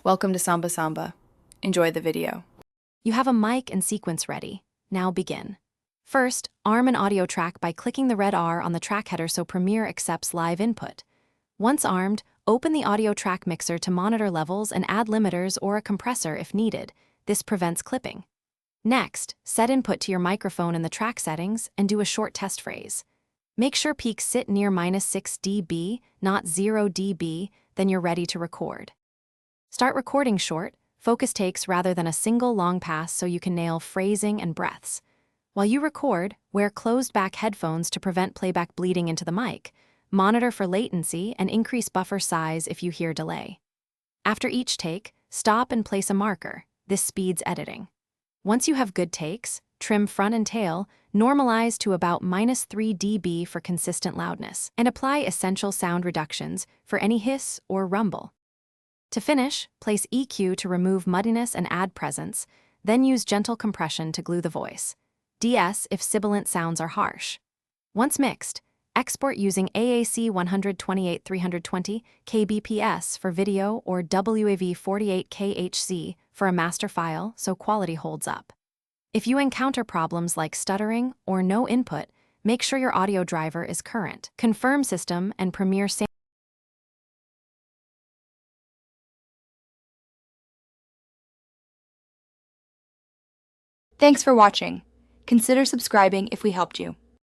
Welcome to Samba Samba. Enjoy the video. You have a mic and sequence ready. Now begin. First, arm an audio track by clicking the red R on the track header so Premiere accepts live input. Once armed, open the audio track mixer to monitor levels and add limiters or a compressor if needed. This prevents clipping. Next, set input to your microphone in the track settings and do a short test phrase. Make sure peaks sit near -6 dB, not 0 dB, then you're ready to record. Start recording short, focus takes rather than a single long pass so you can nail phrasing and breaths. While you record, wear closed-back headphones to prevent playback bleeding into the mic. Monitor for latency and increase buffer size if you hear delay. After each take, stop and place a marker. This speeds editing. Once you have good takes, trim front and tail, normalize to about -3 dB for consistent loudness, and apply essential sound reductions for any hiss or rumble. To finish, place EQ to remove muddiness and add presence, then use gentle compression to glue the voice. DS if sibilant sounds are harsh. Once mixed, export using AAC 128-320 kbps for video or WAV 48K HC for a master file so quality holds up. If you encounter problems like stuttering or no input, make sure your audio driver is current. Confirm system and Premiere sound. Thanks for watching. Consider subscribing if we helped you.